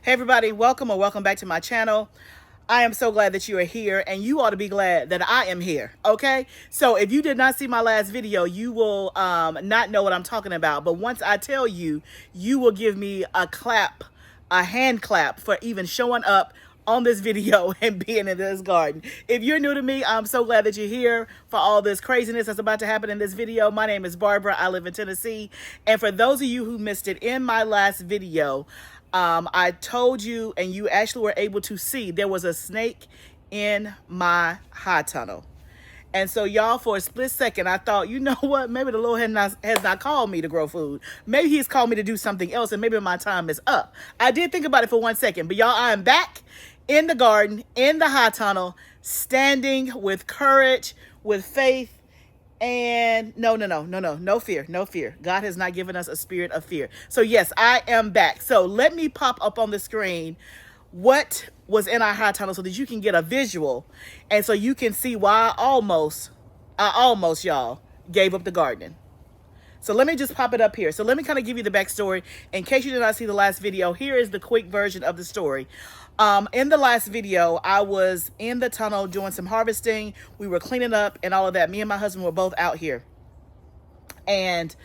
Hey everybody, welcome or welcome back to my channel. I am so glad that you are here, and you ought to be glad that I am here, okay? So if you did not see my last video, you will not know what I'm talking about. But once I tell you, you will give me a clap, a hand clap for even showing up on this video and being in this garden. If you're new to me, I'm so glad that you're here for all this craziness that's about to happen in this video. My name is Barbara. I live in Tennessee. And for those of you who missed it, in my last video, I told you, and you actually were able to see, there was a snake in my high tunnel. And so y'all, for a split second, I thought, you know what? Maybe the Lord has not called me to grow food. Maybe he's called me to do something else, and maybe my time is up. I did think about it for 1 second, but y'all, I am back in the garden, in the high tunnel, standing with courage, with faith, and no fear. God has not given us a spirit of fear. So yes, I am back. So let me pop up on the screen what was in our high tunnel so that you can get a visual, and so you can see why I almost y'all gave up the gardening. So let me just pop it up here. So let me kind of give you the backstory. In case you did not see the last video, here is the quick version of the story. In the last video, I was in the tunnel doing some harvesting. We were cleaning up and all of that. Me and my husband were both out here. And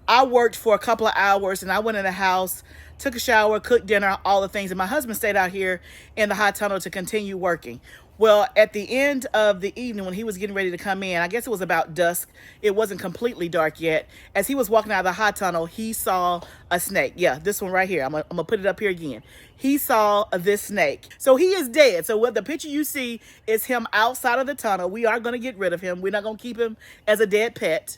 I worked for a couple of hours, and I went in the house, took a shower, cooked dinner, all the things. And my husband stayed out here in the high tunnel to continue working. Well, at the end of the evening, when he was getting ready to come in, I guess it was about dusk. It wasn't completely dark yet. As he was walking out of the high tunnel, he saw a snake. Yeah, this one right here. I'm gonna put it up here again. He saw this snake. So he is dead. So what the picture you see is him outside of the tunnel. We are going to get rid of him. We're not going to keep him as a dead pet.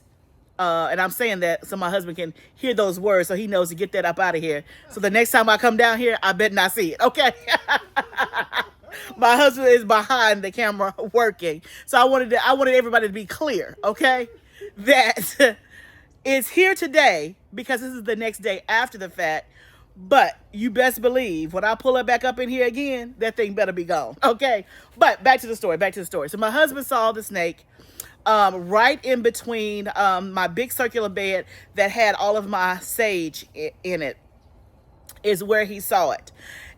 And I'm saying that so my husband can hear those words, so he knows to get that up out of here. So the next time I come down here, I bet not see it. Okay. My husband is behind the camera working. So I wanted everybody to be clear, okay? That it's here today because this is the next day after the fact. But you best believe when I pull it back up in here again, that thing better be gone, okay? But back to the story. So my husband saw the snake right in between my big circular bed that had all of my sage in it, is where he saw it.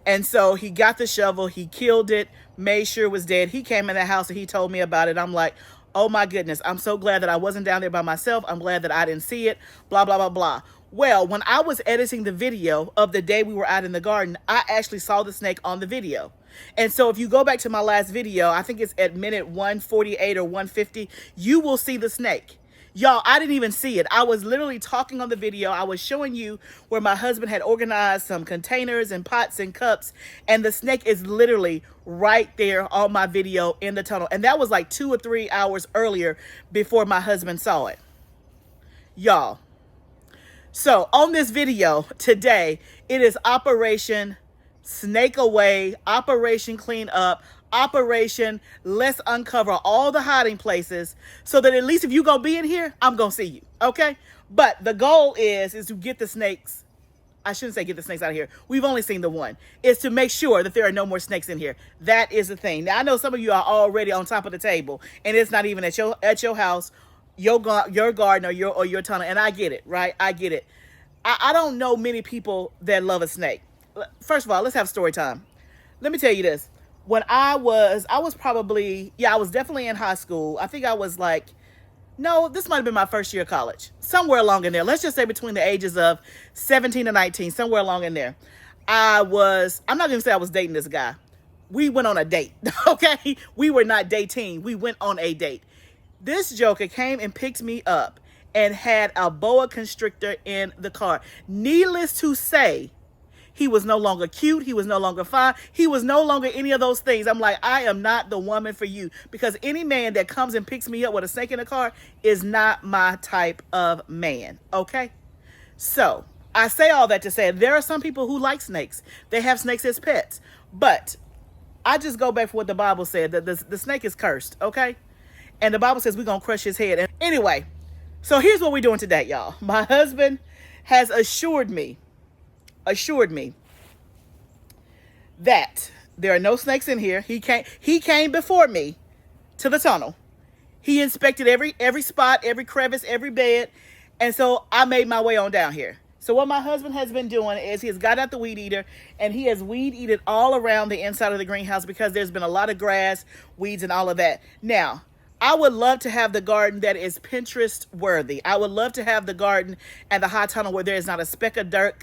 And so he got the shovel, he killed it, made sure it was dead. He came in the house and he told me about it. I'm like, oh my goodness, I'm so glad that I wasn't down there by myself. I'm glad that I didn't see it, blah, blah, blah, blah. Well, when I was editing the video of the day we were out in the garden, I actually saw the snake on the video. And so if you go back to my last video, I think it's at minute 148 or 150, you will see the snake. Y'all, I didn't even see it. I was literally talking on the video. I was showing you where my husband had organized some containers and pots and cups, and the snake is literally right there on my video in the tunnel. And that was like 2 or 3 hours earlier before my husband saw it. Y'all. So on this video today, it is Operation Snake Away, Operation Clean Up, Operation Let's Uncover all the hiding places, so that at least if you gonna be in here, I'm gonna see you, okay? But the goal is to get the snakes. I shouldn't say get the snakes out of here. We've only seen the one. Is to make sure that there are no more snakes in here. That is the thing. Now I know some of you are already on top of the table, and it's not even at your house, your garden, or your tunnel. And I get it, right? I get it. I don't know many people that love a snake. First of all, let's have story time. Let me tell you this. When I was probably, I was definitely in high school. I think I was like, no, this might have been my first year of college. Somewhere along in there. Let's just say between the ages of 17 and 19, somewhere along in there. I'm not going to say I was dating this guy. We went on a date, okay? We were not dating. We went on a date. This joker came and picked me up and had a boa constrictor in the car. Needless to say, he was no longer cute. He was no longer fine. He was no longer any of those things. I'm like, I am not the woman for you, because any man that comes and picks me up with a snake in the car is not my type of man, okay? So I say all that to say there are some people who like snakes. They have snakes as pets. But I just go back for what the Bible said, that the snake is cursed, okay? And the Bible says we're going to crush his head. And anyway, so here's what we're doing today, y'all. My husband has assured me that there are no snakes in here. He came before me to the tunnel. He inspected every spot, every crevice, every bed. And so I made my way on down here. So what my husband has been doing is he has got out the weed eater and he has weed eated all around the inside of the greenhouse because there's been a lot of grass, weeds, and all of that. Now, I would love to have the garden that is Pinterest worthy. I would love to have the garden and the high tunnel where there is not a speck of a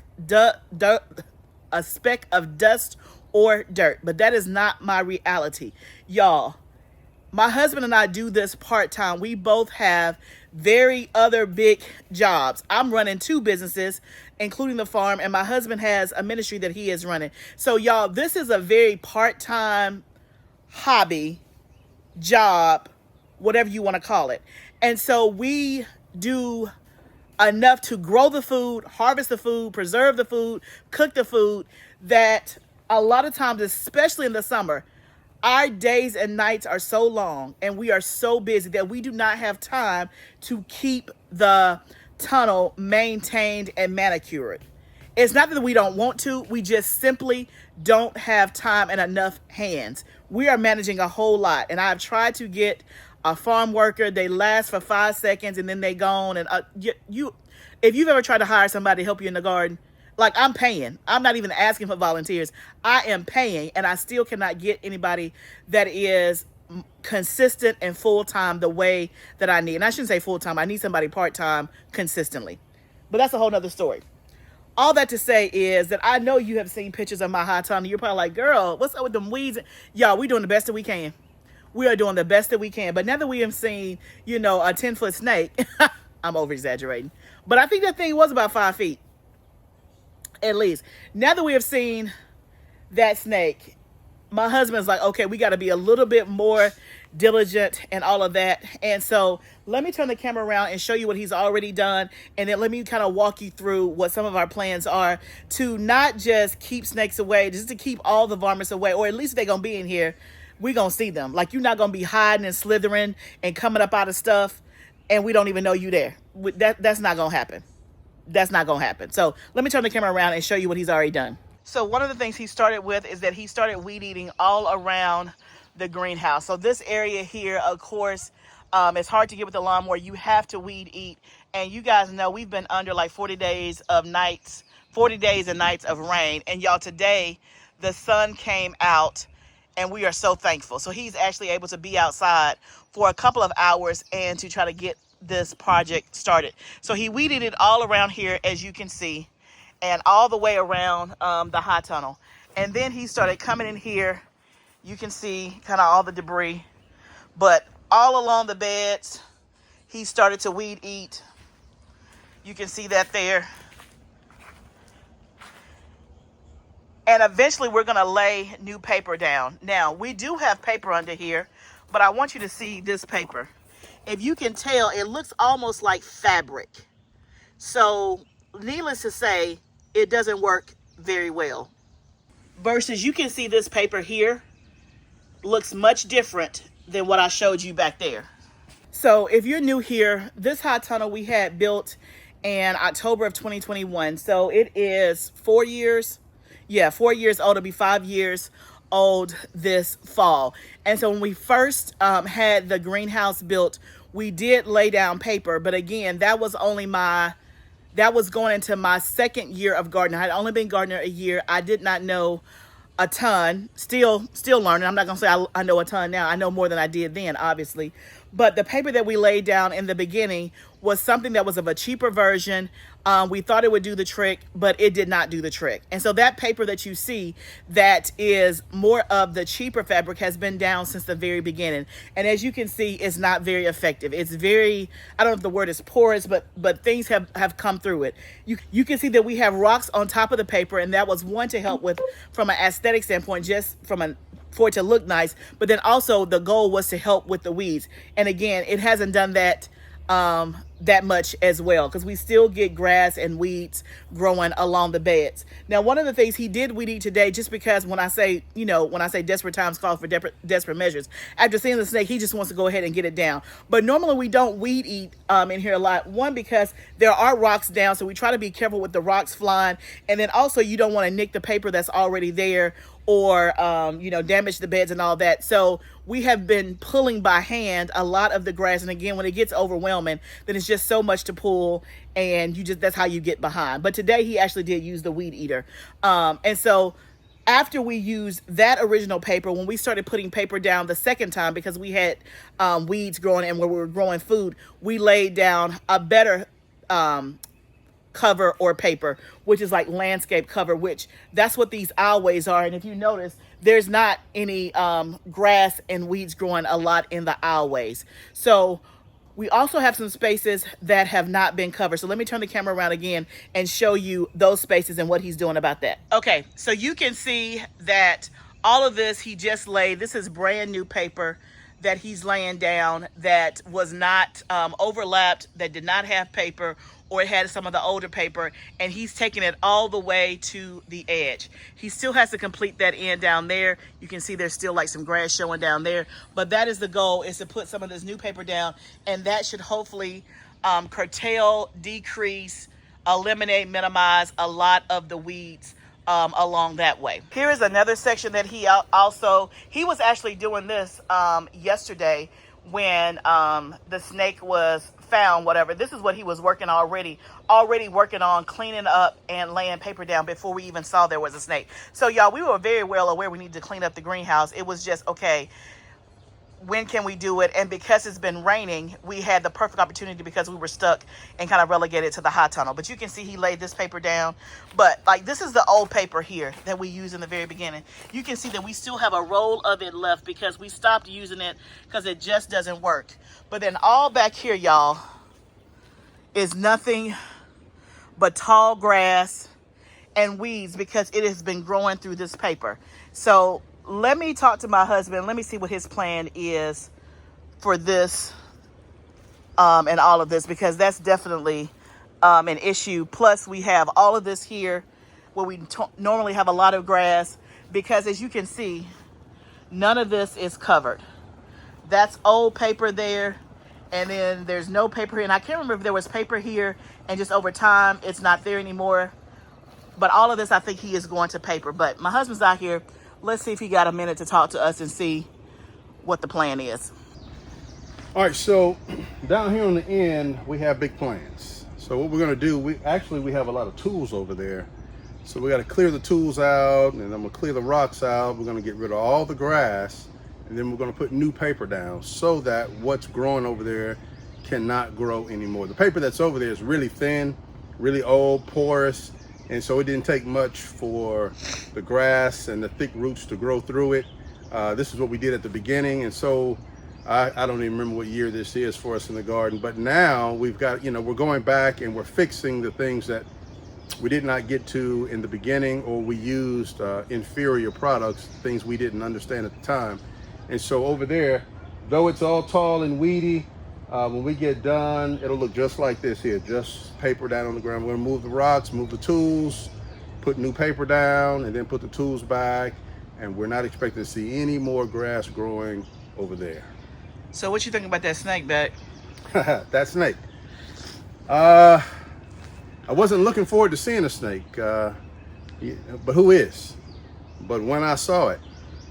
speck of dust or dirt. But that is not my reality. Y'all, my husband and I do this part-time. We both have very other big jobs. I'm running 2 businesses, including the farm, and my husband has a ministry that he is running. So y'all, this is a very part-time hobby, job, whatever you want to call it. And so we do enough to grow the food, harvest the food, preserve the food, cook the food, that a lot of times, especially in the summer, our days and nights are so long and we are so busy that we do not have time to keep the tunnel maintained and manicured. It's not that we don't want to, we just simply don't have time and enough hands. We are managing a whole lot, and I've tried to get a farm worker. They last for 5 seconds and then they gone. And if you've ever tried to hire somebody to help you in the garden, like, I'm paying. I'm not even asking for volunteers. I am paying, and I still cannot get anybody that is consistent and full-time the way that I need. And I shouldn't say full-time. I need somebody part-time consistently. But that's a whole nother story. All that to say is that I know you have seen pictures of my high tunnel. You're probably like, girl, what's up with them weeds? Y'all, we're doing the best that we can. We are doing the best that we can. But now that we have seen, a 10-foot snake, I'm over-exaggerating. But I think that thing was about 5 feet. At least. Now that we have seen that snake, my husband's like, okay, we got to be a little bit more diligent and all of that. And so let me turn the camera around and show you what he's already done. And then let me kind of walk you through what some of our plans are to not just keep snakes away, just to keep all the varmints away, or at least if they're going to be in here, we're going to see them. Like, you're not going to be hiding and slithering and coming up out of stuff and we don't even know you there. That's not going to happen. That's not going to happen. So let me turn the camera around and show you what he's already done. So one of the things he started with is that he started weed eating all around the greenhouse. So this area here, of course, it's hard to get with the lawnmower. You have to weed eat. And you guys know we've been under like 40 days and nights of rain. And y'all, today the sun came out and we are so thankful. So he's actually able to be outside for a couple of hours and to try to get this project started. So he weeded it all around here, as you can see, and all the way around the high tunnel. And then he started coming in here. You can see kind of all the debris, but all along the beds, he started to weed eat. You can see that there. And eventually we're going to lay new paper down. Now, we do have paper under here, but I want you to see this paper. If you can tell, it looks almost like fabric. So, needless to say, it doesn't work very well. Versus, you can see this paper here looks much different than what I showed you back there. So, if you're new here, this high tunnel we had built in October of 2021. So, it is 4 years. Yeah, 4 years old. It'll be 5 years old this fall. And so when we first had the greenhouse built, we did lay down paper, but again, that was going into my 2nd year of gardening. I had only been gardener a year. I did not know a ton, still learning. I'm not gonna say I know a ton now. I know more than I did then, obviously. But the paper that we laid down in the beginning was something that was of a cheaper version. We thought it would do the trick, but it did not do the trick. And so that paper that you see that is more of the cheaper fabric has been down since the very beginning. And as you can see, it's not very effective. It's very, I don't know if the word is porous, but things have come through it. You can see that we have rocks on top of the paper, and that was one to help with, from an aesthetic standpoint, just for it to look nice. But then also the goal was to help with the weeds. And again, it hasn't done that that much as well, because we still get grass and weeds growing along the beds. Now, one of the things he did weed eat today, just because when I say desperate times call for desperate measures, after seeing the snake, he just wants to go ahead and get it down. But normally we don't weed eat in here a lot. One, because there are rocks down, so we try to be careful with the rocks flying. And then also you don't want to nick the paper that's already there, or, you know, damage the beds and all that. So we have been pulling by hand a lot of the grass. And again, when it gets overwhelming, then it's just so much to pull, and that's how you get behind. But today he actually did use the weed eater. And so after we used that original paper, when we started putting paper down the second time, because we had weeds growing and where we were growing food, we laid down a better cover or paper, which is like landscape cover, which that's what these aisleways are. And if you notice, there's not any grass and weeds growing a lot in the aisleways. So we also have some spaces that have not been covered. So let me turn the camera around again and show you those spaces and what he's doing about that. Okay, so you can see that all of this he just laid. This is brand new paper that he's laying down that was not overlapped, that did not have paper, or it had some of the older paper, and he's taking it all the way to the edge. He still has to complete that end down there. You can see there's still like some grass showing down there, but that is the goal, is to put some of this new paper down, and that should hopefully curtail, decrease, eliminate, minimize a lot of the weeds along that way. Here is another section that he was actually doing this yesterday when the snake was found, whatever. This is what he was working already working on, cleaning up and laying paper down before we even saw there was a snake. So y'all, we were very well aware we needed to clean up the greenhouse. It was just, okay, when can we do it? And because it's been raining, we had the perfect opportunity because we were stuck and kind of relegated to the hot tunnel. But you can see he laid this paper down. But like, this is the old paper here that we used in the very beginning. You can see that we still have a roll of it left because we stopped using it because it just doesn't work. But then all back here, y'all, is nothing but tall grass and weeds because it has been growing through this paper. So let me talk to my husband. Let me see what his plan is for this and all of this, because that's definitely an issue. Plus, we have all of this here where we normally have a lot of grass, because as you can see, none of this is covered. That's old paper there, and then there's no paper here. And I can't remember if there was paper here, and just over time, it's not there anymore. But all of this, I think he is going to paper. But my husband's out here. Let's see if he got a minute to talk to us and see what the plan is. All right, so down here on the end, we have big plans. So what we're gonna do, we have a lot of tools over there. So we gotta clear the tools out, and I'm gonna clear the rocks out. We're gonna get rid of all the grass, and then we're gonna put new paper down so that what's growing over there cannot grow anymore. The paper that's over there is really thin, really old, porous, and so it didn't take much for the grass and the thick roots to grow through it. This is what we did at the beginning, and so I don't even remember what year this is for us in the garden, but now we've got, we're going back and we're fixing the things that we did not get to in the beginning, or we used inferior products, things we didn't understand at the time. And so over there, though it's all tall and weedy, when we get done, it'll look just like this here, just paper down on the ground. We're gonna move the rocks, move the tools, put new paper down, and then put the tools back. And we're not expecting to see any more grass growing over there. So what you think about that snake, Beck? That snake. I wasn't looking forward to seeing a snake, but who is? But when I saw it,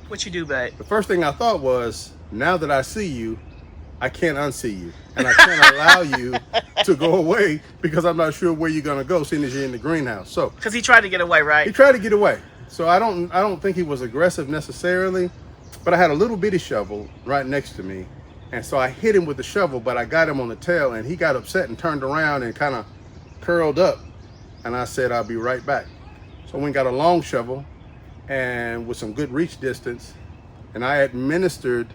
What you do, Beck? the first thing I thought was, now that I see you, I can't unsee you, and I can't allow you to go away, because I'm not sure where you're gonna go, seeing as you're in the greenhouse. So, Because he tried to get away, right? he tried to get away. So I don't think he was aggressive necessarily, but I had a little bitty shovel right next to me, and so I hit him with the shovel, but I got him on the tail, and he got upset and turned around and kind of curled up, and I said, I'll be right back. So I went and got a long shovel, and with some good reach distance, and I administered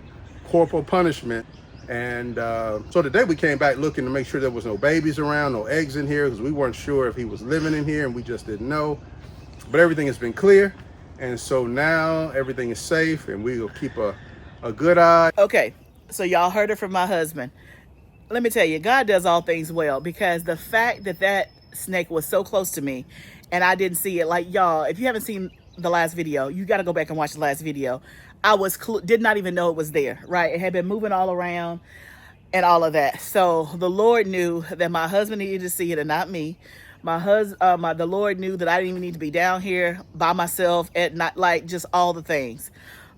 corporal punishment. And so today we came back looking to make sure there was no babies around, no eggs in here, because we weren't sure if he was living in here, and we just didn't know. But everything has been clear, and so now everything is safe, and we will keep a good eye. Okay, so y'all heard it from my husband. Let me tell you, God does all things well, because the fact that that snake was so close to me and I didn't see it, like, y'all, if you haven't seen the last video, you got to go back and watch the last video. I did not even know it was there, right? It had been moving all around and all of that. So the Lord knew that my husband needed to see it and not me. The Lord knew that I didn't even need to be down here by myself at night, like just all the things.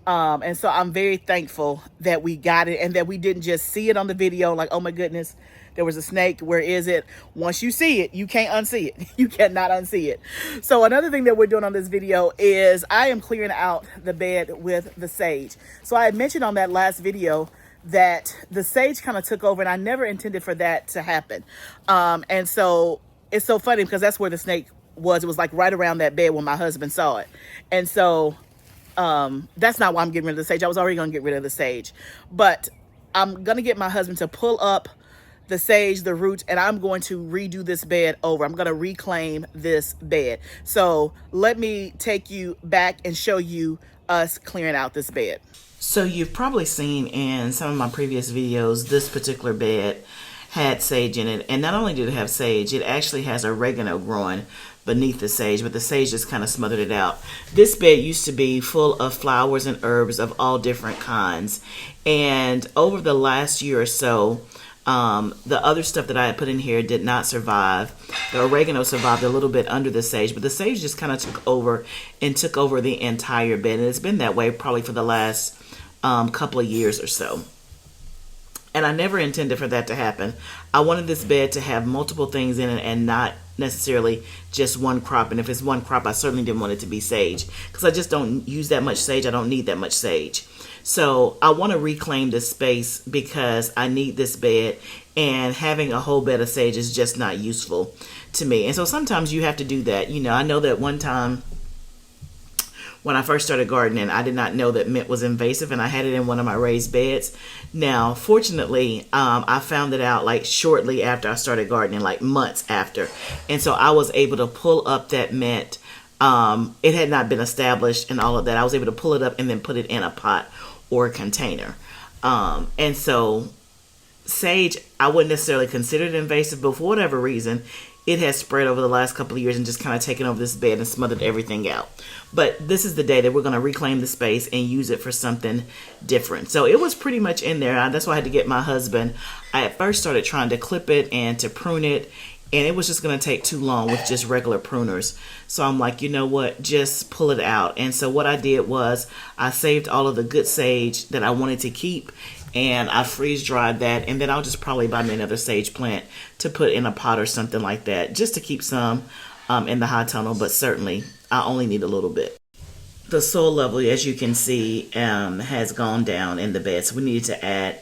And so I'm very thankful that we got it and that we didn't just see it on the video like, oh my goodness, there was a snake. Where is it? Once you see it, you can't unsee it. You cannot unsee it. So another thing that we're doing on this video is I am clearing out the bed with the sage. So I had mentioned on that last video that the sage kind of took over, and I never intended for that to happen. And so it's so funny because that's where the snake was. It was like right around that bed when my husband saw it. And so that's not why I'm getting rid of the sage. I was already going to get rid of the sage, but I'm going to get my husband to pull up the sage, the roots, and I'm going to redo this bed over. I'm going to reclaim this bed. So let me take you back and show you us clearing out this bed. So you've probably seen in some of my previous videos, this particular bed had sage in it. And not only did it have sage, it actually has oregano growing beneath the sage, but the sage just kind of smothered it out. This bed used to be full of flowers and herbs of all different kinds. And over the last year or so, the other stuff that I had put in here did not survive. The oregano survived a little bit under the sage, but the sage just kind of took over the entire bed. And it's been that way probably for the last couple of years or so. And I never intended for that to happen. I wanted this bed to have multiple things in it and not necessarily just one crop. And if it's one crop, I certainly didn't want it to be sage because I just don't use that much sage. I don't need that much sage. So I want to reclaim this space because I need this bed, and having a whole bed of sage is just not useful to me. And so sometimes you have to do that. You know, I know that one time when I first started gardening, I did not know that mint was invasive, and I had it in one of my raised beds. Now, fortunately, I found it out like shortly after I started gardening, like months after. And so I was able to pull up that mint. It had not been established and all of that. I was able to pull it up and then put it in a pot or a container. And so sage, I wouldn't necessarily consider it invasive, but for whatever reason, it has spread over the last couple of years and just kind of taken over this bed and smothered everything out. But this is the day that we're going to reclaim the space and use it for something different. So it was pretty much in there. That's why I had to get my husband. I at first started trying to clip it and to prune it, and it was just going to take too long with just regular pruners. So I'm like, you know what, just pull it out. And so what I did was I saved all of the good sage that I wanted to keep, and I freeze dried that, and then I'll just probably buy me another sage plant to put in a pot or something like that, just to keep some in the high tunnel, but certainly I only need a little bit. The soil level, as you can see, has gone down in the bed, so we needed to add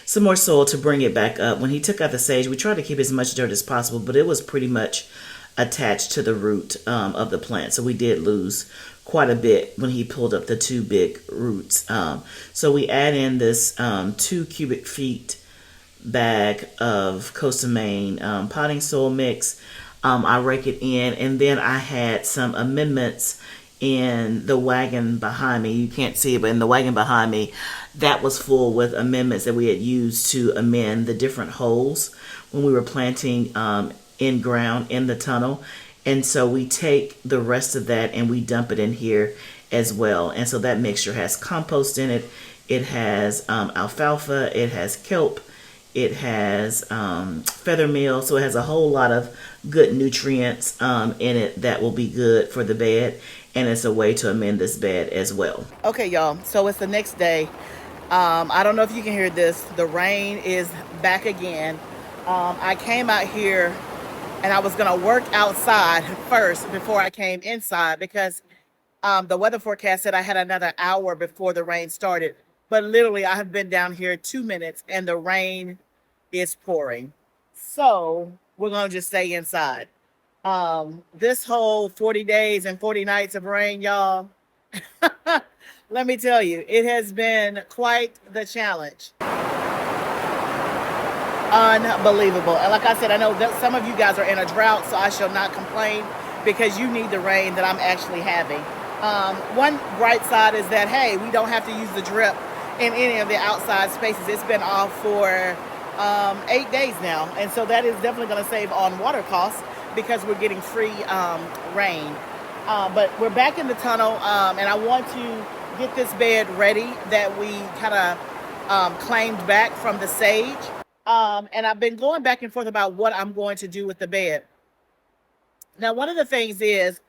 some more soil to bring it back up. When he took out the sage, we tried to keep as much dirt as possible, but it was pretty much attached to the root of the plant, so we did lose quite a bit when he pulled up the two big roots. So we add in this 2 cubic feet bag of Coast of Maine potting soil mix. I rake it in, and then I had some amendments in the wagon behind me. You can't see it, but in the wagon behind me, that was full with amendments that we had used to amend the different holes when we were planting in ground in the tunnel. And so we take the rest of that and we dump it in here as well. And so that mixture has compost in it. It has alfalfa. It has kelp. It has feather meal. So it has a whole lot of good nutrients in it that will be good for the bed. And it's a way to amend this bed as well. Okay, y'all. So it's the next day. I don't know if you can hear this. The rain is back again. I came out here and I was going to work outside first before I came inside because the weather forecast said I had another hour before the rain started. But literally, I have been down here 2 minutes and the rain is pouring. So we're going to just stay inside. This whole 40 days and 40 nights of rain, y'all, let me tell you, it has been quite the challenge. Unbelievable. And like I said, I know that some of you guys are in a drought, so I shall not complain because you need the rain that I'm actually having. One bright side is that, hey, we don't have to use the drip in any of the outside spaces. It's been off for 8 days now. And so that is definitely going to save on water costs because we're getting free rain. But we're back in the tunnel, and I want to get this bed ready that we kind of claimed back from the sage. And I've been going back and forth about what I'm going to do with the bed. Now, one of the things is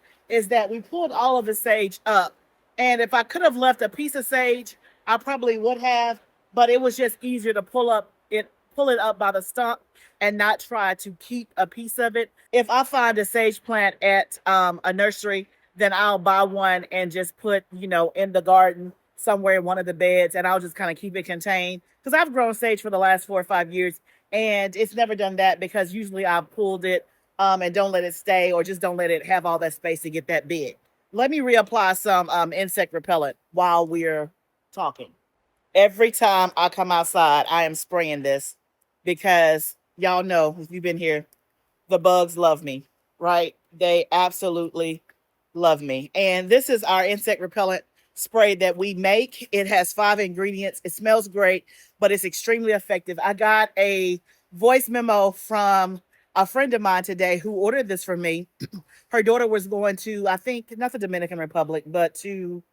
that we pulled all of the sage up. And if I could have left a piece of sage, I probably would have, but it was just easier to pull it up by the stump and not try to keep a piece of it. If I find a sage plant at a nursery, then I'll buy one and just put, in the garden somewhere in one of the beds, and I'll just kind of keep it contained. Because I've grown sage for the last 4 or 5 years, and it's never done that because usually I've pulled it and don't let it stay, or just don't let it have all that space to get that big. Let me reapply some insect repellent while we're talking. Every time I come outside, I am spraying this because y'all know, if you've been here, the bugs love me, right? They absolutely love me. And this is our insect repellent spray that we make. It has 5 ingredients. It smells great, but it's extremely effective. I got a voice memo from a friend of mine today who ordered this for me. Her daughter was going to, I think, not the Dominican Republic, but to,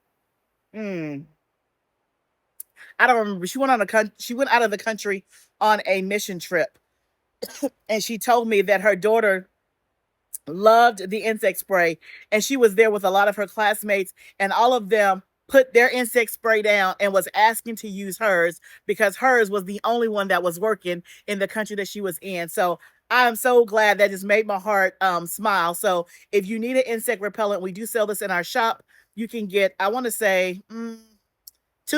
I don't remember. She went out of the country on a mission trip, and she told me that her daughter loved the insect spray, and she was there with a lot of her classmates, and all of them put their insect spray down and was asking to use hers because hers was the only one that was working in the country that she was in. So I'm so glad. That just made my heart smile. So if you need an insect repellent, we do sell this in our shop. You can get, I want to say, 2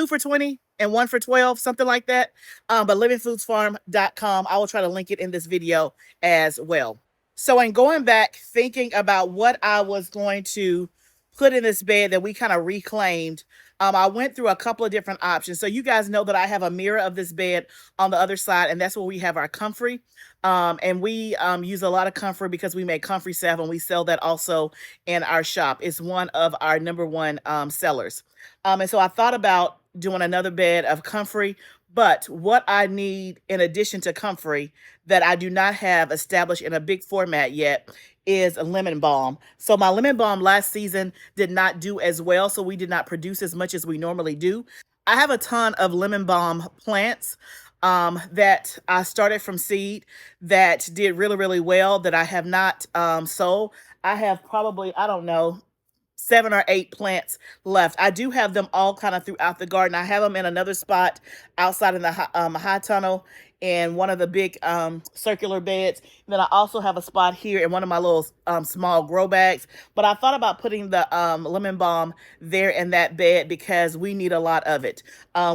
for $20 and 1 for $12, something like that. But livingfoodsfarm.com, I will try to link it in this video as well. So in going back, thinking about what I was going to put in this bed that we kind of reclaimed, I went through a couple of different options. So you guys know that I have a mirror of this bed on the other side, and that's where we have our comfrey. And we use a lot of comfrey because we make comfrey salve, and we sell that also in our shop. It's one of our #1 sellers. And so I thought about doing another bed of comfrey, but what I need in addition to comfrey that I do not have established in a big format yet is a lemon balm. So my lemon balm last season did not do as well, so we did not produce as much as we normally do. I have a ton of lemon balm plants that I started from seed that did really, really well that I have not sold. I have probably, I don't know, 7 or 8 plants left. I do have them all kind of throughout the garden. I have them in another spot outside in the high tunnel in one of the big circular beds. And then I also have a spot here in one of my little small grow bags. But I thought about putting the lemon balm there in that bed because we need a lot of it.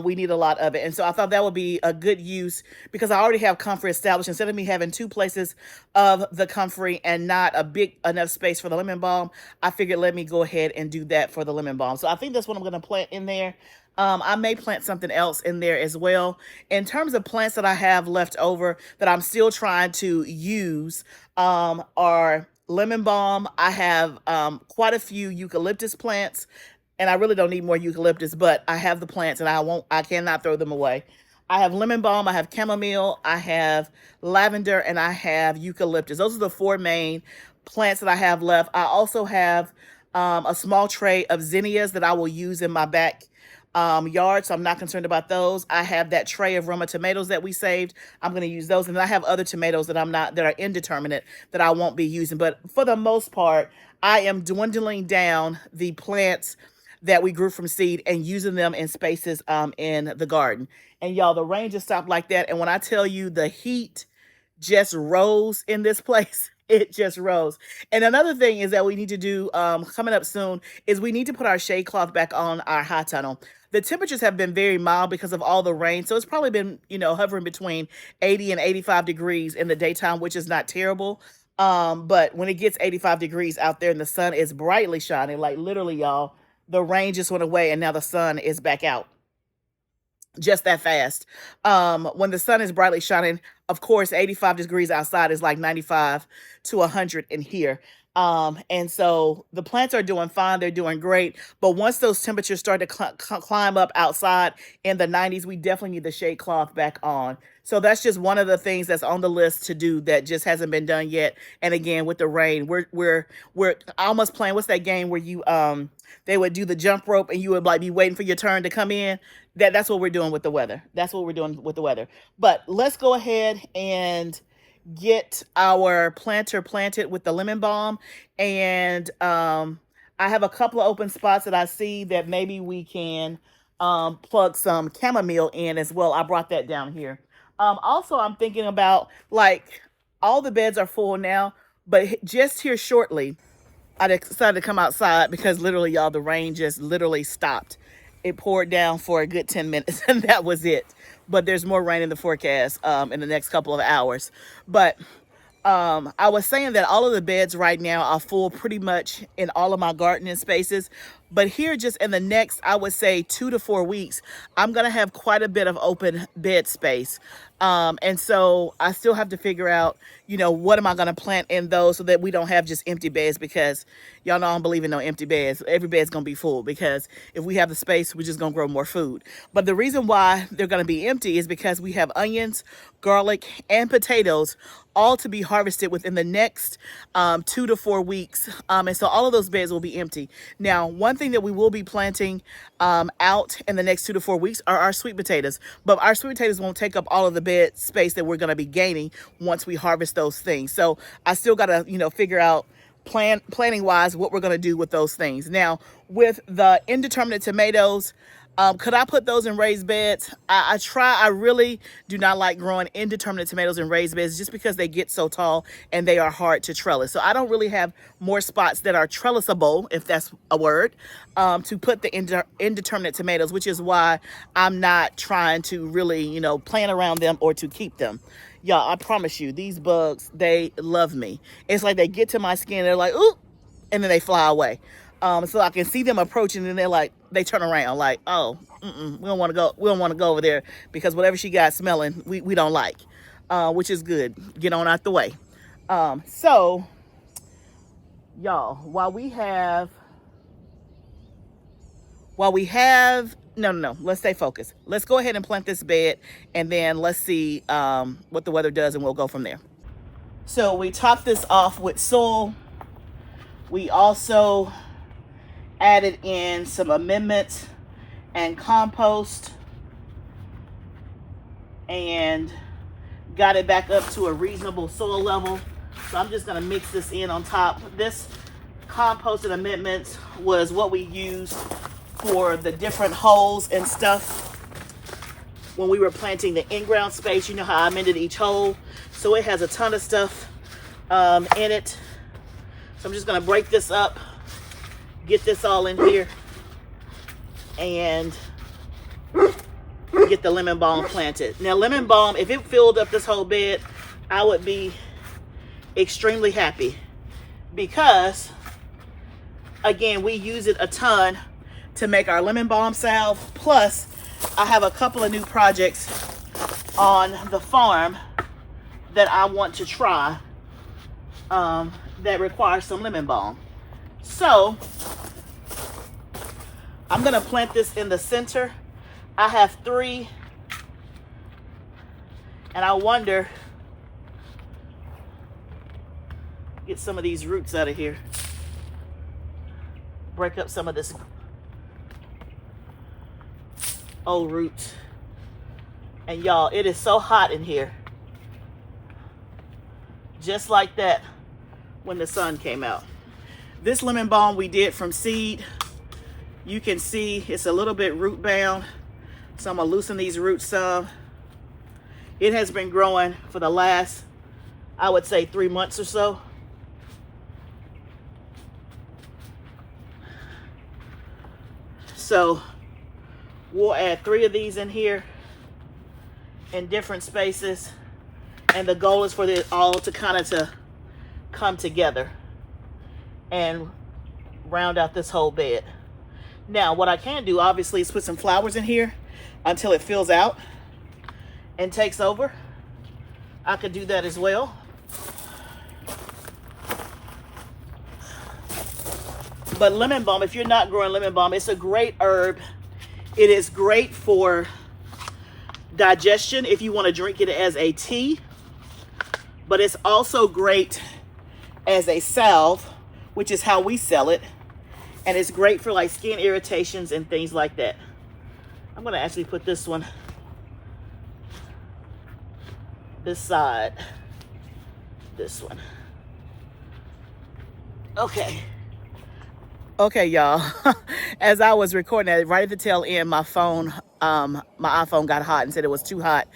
We need a lot of it. And so I thought that would be a good use because I already have comfrey established. Instead of me having 2 places of the comfrey and not a big enough space for the lemon balm, I figured let me go ahead and do that for the lemon balm. So I think that's what I'm going to plant in there. I may plant something else in there as well. In terms of plants that I have left over that I'm still trying to use are lemon balm. I have quite a few eucalyptus plants, and I really don't need more eucalyptus, but I have the plants and I cannot throw them away. I have lemon balm, I have chamomile, I have lavender, and I have eucalyptus. Those are the 4 main plants that I have left. I also have a small tray of zinnias that I will use in my back yard, so I'm not concerned about those. I have that tray of Roma tomatoes that we saved. I'm going to use those, and I have other tomatoes that are indeterminate that I won't be using. But for the most part, I am dwindling down the plants that we grew from seed and using them in spaces in the garden. And y'all, the rain just stopped like that. And when I tell you the heat just rose in this place, it just rose. And another thing is that we need to do coming up soon is we need to put our shade cloth back on our high tunnel. The temperatures have been very mild because of all the rain. So it's probably been, hovering between 80 and 85 degrees in the daytime, which is not terrible. But when it gets 85 degrees out there and the sun is brightly shining, like literally, y'all, the rain just went away and now the sun is back out. Just that fast. When the sun is brightly shining, of course, 85 degrees outside is like 95 to 100 in here. And so the plants are doing fine. They're doing great. But once those temperatures start to climb up outside in the 90s, we definitely need the shade cloth back on. So that's just one of the things that's on the list to do that just hasn't been done yet. And again, with the rain, we're almost playing. What's that game where you they would do the jump rope and you would like be waiting for your turn to come in? That's what we're doing with the weather. That's what we're doing with the weather. But let's go ahead and get our planter planted with the lemon balm. And I have a couple of open spots that I see that maybe we can plug some chamomile in as well. I brought that down here. Also, I'm thinking about, like, all the beds are full now, but just here shortly, I decided to come outside because literally, y'all, the rain just literally stopped. It poured down for a good 10 minutes and that was it. But there's more rain in the forecast in the next couple of hours. But I was saying that all of the beds right now are full pretty much in all of my gardening spaces. But here, just in the next, I would say 2 to 4 weeks, I'm going to have quite a bit of open bed space. And so I still have to figure out, you know, what am I going to plant in those so that we don't have just empty beds, because y'all know I don't believe in no empty beds. Every bed's going to be full, because if we have the space, we're just going to grow more food. But the reason why they're going to be empty is because we have onions, garlic, and potatoes all to be harvested within the next 2 to 4 weeks. And so all of those beds will be empty. Now, one thing that we will be planting out in the next 2 to 4 weeks are our sweet potatoes. But our sweet potatoes won't take up all of the bed space that we're going to be gaining once we harvest those things. So I still got to, you know, figure out planning wise what we're going to do with those things. Now, with the indeterminate tomatoes, could I put those in raised beds? I really do not like growing indeterminate tomatoes in raised beds just because they get so tall and they are hard to trellis. So I don't really have more spots that are trellisable, if that's a word, to put the indeterminate tomatoes, which is why I'm not trying to really, you know, plan around them or to keep them. Y'all, I promise you, these bugs, they love me. It's like they get to my skin, they're like, ooh, and then they fly away. So I can see them approaching, and they're like, they turn around like, oh, we don't want to go. We don't want to go over there because whatever she got smelling, we don't like, which is good. Get on out the way. So y'all, while we have, no, let's stay focused. Let's go ahead and plant this bed, and then let's see what the weather does, and we'll go from there. So we topped this off with soil. We also added in some amendments and compost and got it back up to a reasonable soil level. So I'm just going to mix this in on top. This compost and amendments was what we used for the different holes and stuff when we were planting the in-ground space. You know how I amended each hole, so it has a ton of stuff in it. So I'm just going to break this up, get this all in here, and get the lemon balm planted. Now, lemon balm, if it filled up this whole bed, I would be extremely happy, because again, we use it a ton to make our lemon balm salve. Plus, I have a couple of new projects on the farm that I want to try that require some lemon balm. So I'm gonna plant this in the center. I have 3, and I wonder, get some of these roots out of here, break up some of this old roots. And y'all, it is so hot in here, just like that when the sun came out. This lemon balm we did from seed. You can see it's a little bit root bound, so I'm gonna loosen these roots some. It has been growing for the last, I would say, 3 months or so. So we'll add 3 of these in here in different spaces, and the goal is for it all to kind of to come together and round out this whole bed. Now, what I can do, obviously, is put some flowers in here until it fills out and takes over. I could do that as well. But lemon balm, if you're not growing lemon balm, it's a great herb. It is great for digestion if you want to drink it as a tea. But it's also great as a salve, which is how we sell it. And it's great for like skin irritations and things like that. I'm going to actually put this one this side. this one. Okay, y'all. As I was recording that, right at the tail end, my iPhone got hot and said it was too hot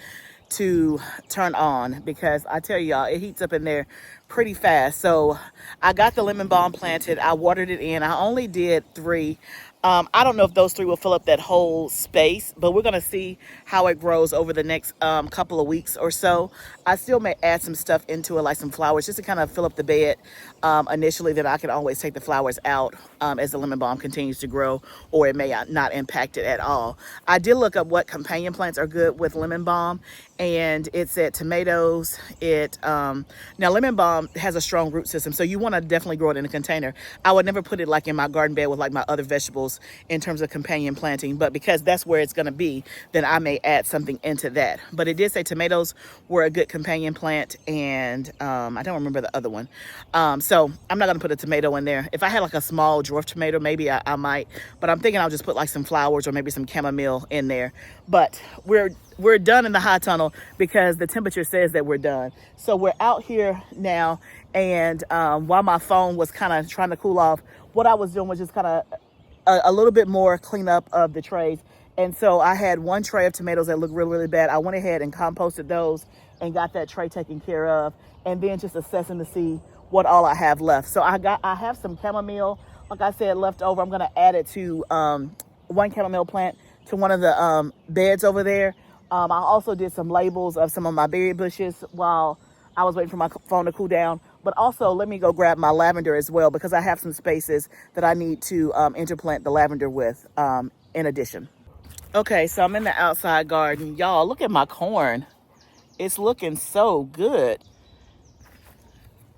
to turn on, because I tell y'all, it heats up in there pretty fast. So I got the lemon balm planted. I watered it in. I only did 3. I don't know if those 3 will fill up that whole space, but we're going to see how it grows over the next couple of weeks or so. I still may add some stuff into it, like some flowers, just to kind of fill up the bed initially. Then I can always take the flowers out as the lemon balm continues to grow, or it may not impact it at all. I did look up what companion plants are good with lemon balm, and it said tomatoes. Now lemon balm has a strong root system, so you want to definitely grow it in a container. I would never put it like in my garden bed with like my other vegetables in terms of companion planting, but because that's where it's going to be, then I may add something into that. But it did say tomatoes were a good companion plant, and I don't remember the other one. So I'm not going to put a tomato in there. If I had like a small dwarf tomato, maybe I might, but I'm thinking I'll just put like some flowers or maybe some chamomile in there. But we're done in the high tunnel because the temperature says that we're done. So we're out here now, and while my phone was kind of trying to cool off, what I was doing was just kind of a little bit more cleanup of the trays. And so I had 1 tray of tomatoes that looked really, really bad. I went ahead and composted those and got that tray taken care of, and then just assessing to see what all I have left. So I have some chamomile, like I said, left over. I'm going to add it to 1 chamomile plant to one of the beds over there. I also did some labels of some of my berry bushes while I was waiting for my phone to cool down. But also, let me go grab my lavender as well, because I have some spaces that I need to interplant the lavender with in addition. Okay, so I'm in the outside garden. Y'all, look at my corn. It's looking so good.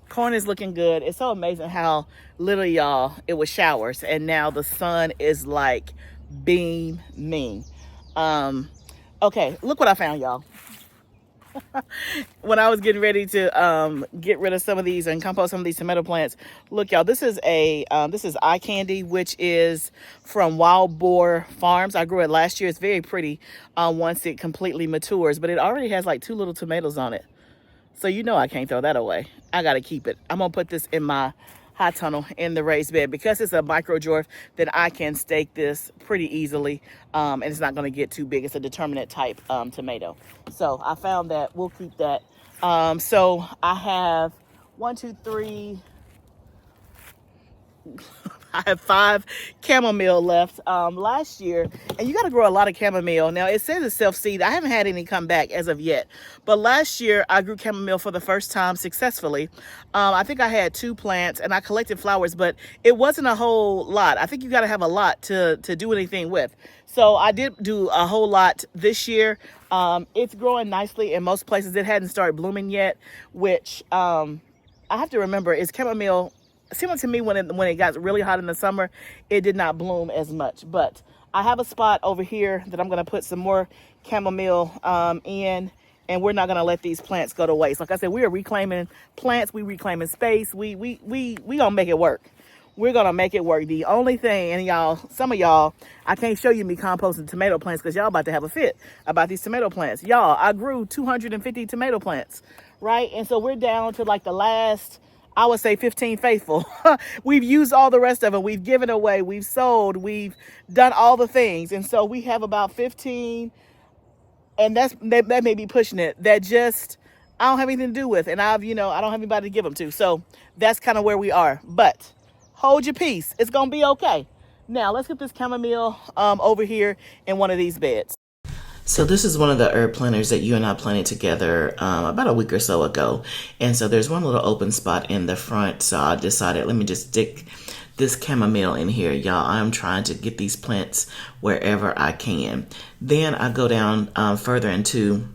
Corn is looking good. It's so amazing how little, y'all, it was showers, and now the sun is like beaming. Okay, look what I found, y'all. When I was getting ready to get rid of some of these and compost some of these tomato plants, look, y'all, this is eye candy, which is from Wild Boar Farms. I grew it last year. It's very pretty once it completely matures, but it already has like 2 little tomatoes on it. So you know I can't throw that away. I got to keep it. I'm going to put this in my high tunnel in the raised bed. Because it's a micro dwarf, that I can stake this pretty easily, and it's not going to get too big. It's a determinate type tomato. So I found that. We'll keep that. So I have 1, 2, 3... I have 5 chamomile left last year, and you got to grow a lot of chamomile. Now, it says it's self-seed. I haven't had any come back as of yet, but last year I grew chamomile for the first time successfully. I think I had 2 plants, and I collected flowers, but it wasn't a whole lot. I think you got to have a lot to do anything with. So I did do a whole lot this year. It's growing nicely in most places. It hadn't started blooming yet, which I have to remember is chamomile. Similar to me, when it got really hot in the summer, it did not bloom as much. But I have a spot over here that I'm going to put some more chamomile in, and we're not going to let these plants go to waste. Like I said, we are reclaiming plants, we reclaiming space. We gonna make it work. We're gonna make it work. The only thing, and y'all, some of y'all, I can't show you me composting tomato plants because y'all about to have a fit about these tomato plants. Y'all, I grew 250 tomato plants, right? And so we're down to like the last, I would say 15 faithful. We've used all the rest of them. We've given away. We've sold. We've done all the things. And so we have about 15, and that may be pushing it, that just I don't have anything to do with. And I don't have anybody to give them to. So that's kind of where we are. But hold your peace. It's going to be okay. Now let's get this chamomile over here in one of these beds. So this is one of the herb planters that you and I planted together about a week or so ago. And so there's one little open spot in the front. So I decided, let me just stick this chamomile in here. Y'all, I'm trying to get these plants wherever I can. Then I go down further into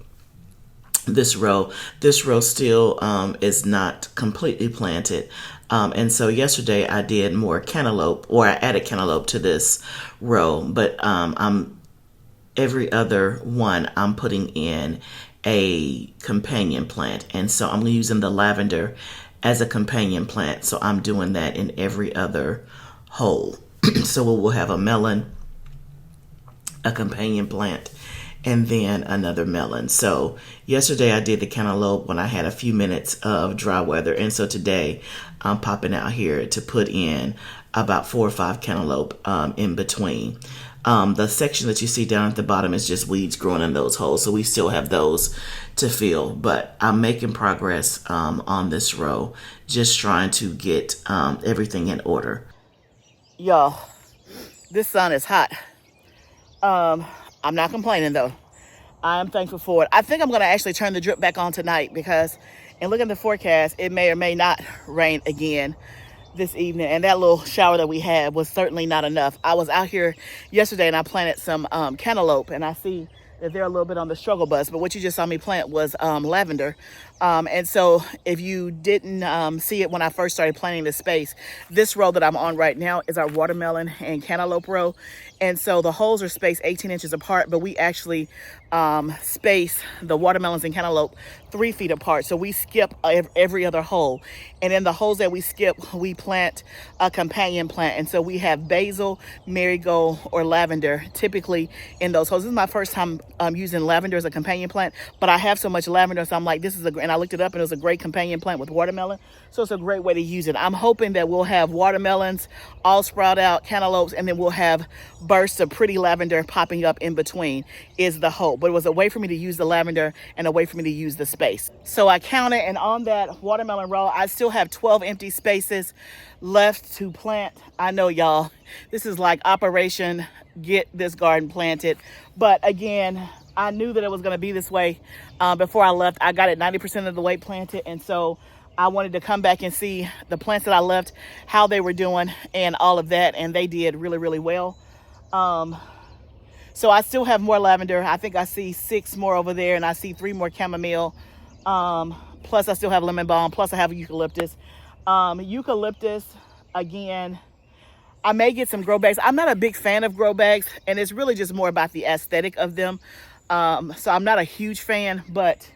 this row. This row still is not completely planted. And so yesterday I did more cantaloupe, or I added cantaloupe to this row. But every other one I'm putting in a companion plant. And so I'm using the lavender as a companion plant. So I'm doing that in every other hole. So we'll have a melon, a companion plant, and then another melon. So yesterday I did the cantaloupe when I had a few minutes of dry weather, and so today I'm popping out here to put in about 4 or 5 cantaloupe in between. The section that you see down at the bottom is just weeds growing in those holes, so we still have those to fill, but I'm making progress on this row, just trying to get everything in order. Y'all, this sun is hot. I'm not complaining though. I am thankful for it. I think I'm going to actually turn the drip back on tonight because, and look at the forecast, it may or may not rain again this evening, and that little shower that we had was certainly not enough. I was out here yesterday and I planted some cantaloupe, and I see that they're a little bit on the struggle bus, but what you just saw me plant was lavender. And so if you didn't see it when I first started planting this space, this row that I'm on right now is our watermelon and cantaloupe row. And so the holes are spaced 18 inches apart, but we actually space the watermelons and cantaloupe 3 feet apart. So we skip every other hole. And in the holes that we skip, we plant a companion plant. And so we have basil, marigold, or lavender typically in those holes. This is my first time using lavender as a companion plant, but I have so much lavender, so I'm like, this is and I looked it up and it was a great companion plant with watermelon. So it's a great way to use it. I'm hoping that we'll have watermelons all sprout out, cantaloupes, and then we'll have bursts of pretty lavender popping up in between is the hope. But it was a way for me to use the lavender and a way for me to use the space. So I counted, and on that watermelon row, I still have 12 empty spaces left to plant. I know, y'all, this is like Operation Get This Garden Planted. But again, I knew that it was going to be this way before I left. I got it 90% of the way planted, and so I wanted to come back and see the plants that I left, how they were doing and all of that, and they did really, really well. So I still have more lavender. I think I see 6 more over there, and I see 3 more chamomile. Plus I still have lemon balm, plus I have eucalyptus. Eucalyptus, again, I may get some grow bags. I'm not a big fan of grow bags, and it's really just more about the aesthetic of them. So I'm not a huge fan, but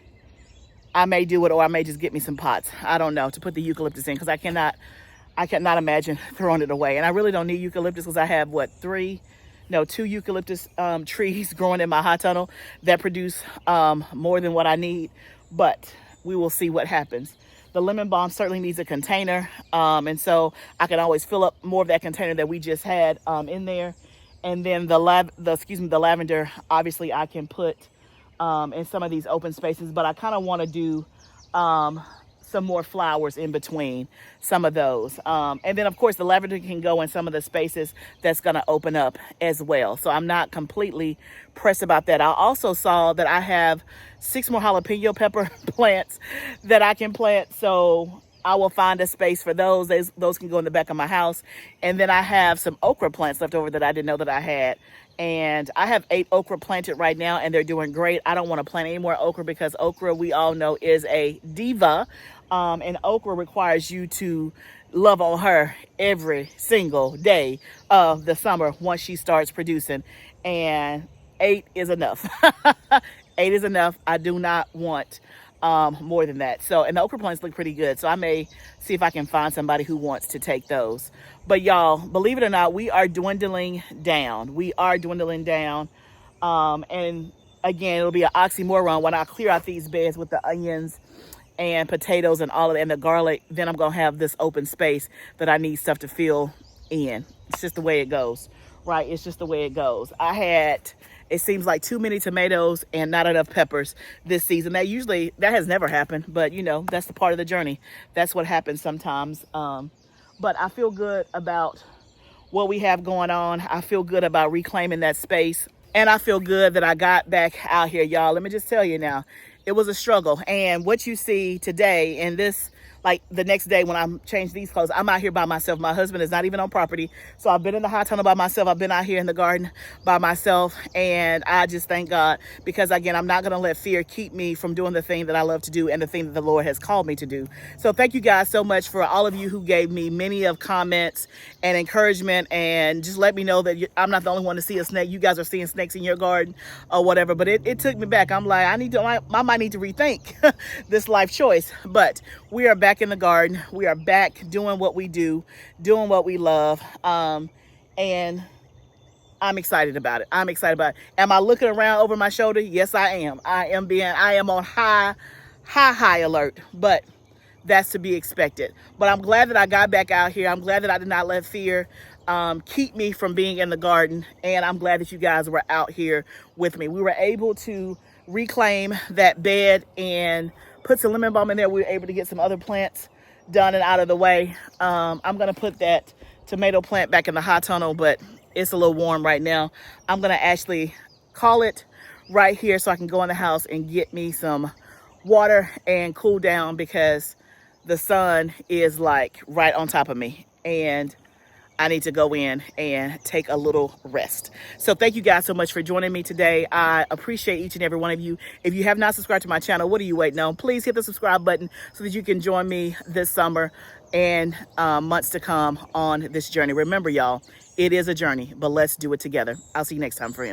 I may do it, or I may just get me some pots. I don't know, to put the eucalyptus in, because I cannot imagine throwing it away. And I really don't need eucalyptus because I have, 2 eucalyptus trees growing in my hot tunnel that produce more than what I need. But we will see what happens. The lemon balm certainly needs a container, and so I can always fill up more of that container that we just had in there. And then the lavender, obviously I can put in some of these open spaces, but I kind of want to do some more flowers in between some of those. And then of course the lavender can go in some of the spaces that's going to open up as well. So I'm not completely pressed about that. I also saw that I have 6 more jalapeno pepper plants that I can plant. So I will find a space for those. Those can go in the back of my house. And then I have some okra plants left over that I didn't know that I had. And I have 8 okra planted right now, and they're doing great. I don't want to plant any more okra because okra, we all know, is a diva. And okra requires you to love on her every single day of the summer once she starts producing. And 8 is enough. 8 is enough. I do not want more than that. So, and the okra plants look pretty good. So I may see if I can find somebody who wants to take those. But y'all, believe it or not, we are dwindling down. We are dwindling down. And again, it'll be an oxymoron when I clear out these beds with the onions and potatoes and all of that, and the garlic. Then I'm going to have this open space that I need stuff to fill in. It's just the way it goes, right? It's just the way it goes. I had, it seems like, too many tomatoes and not enough peppers this season. That has never happened, but you know, that's the part of the journey. That's what happens sometimes. But I feel good about what we have going on. I feel good about reclaiming that space. And I feel good that I got back out here, y'all. Let me just tell you now, it was a struggle. And what you see today and this, like the next day when I'm changing these clothes, I'm out here by myself. My husband is not even on property. So I've been in the hot tunnel by myself. I've been out here in the garden by myself. And I just thank God, because again, I'm not going to let fear keep me from doing the thing that I love to do and the thing that the Lord has called me to do. So thank you guys so much for all of you who gave me many of comments and encouragement, and just let me know that I'm not the only one to see a snake. You guys are seeing snakes in your garden or whatever. But it took me back. I'm like, I might need to rethink this life choice. But we are back in the garden. We are back doing what we do, doing what we love. And I'm excited about it. I'm excited about it. Am I looking around over my shoulder? Yes, I am. I am on high alert, but that's to be expected. But I'm glad that I got back out here. I'm glad that I did not let fear keep me from being in the garden. And I'm glad that you guys were out here with me. We were able to reclaim that bed and put some lemon balm in there. We were able to get some other plants done and out of the way. I'm going to put that tomato plant back in the hot tunnel, but it's a little warm right now. I'm going to actually call it right here so I can go in the house and get me some water and cool down, because the sun is like right on top of me and I need to go in and take a little rest. So thank you guys so much for joining me today. I appreciate each and every one of you. If you have not subscribed to my channel, what are you waiting on? Please hit the subscribe button so that you can join me this summer and months to come on this journey. Remember, y'all, it is a journey, but let's do it together. I'll see you next time, friends.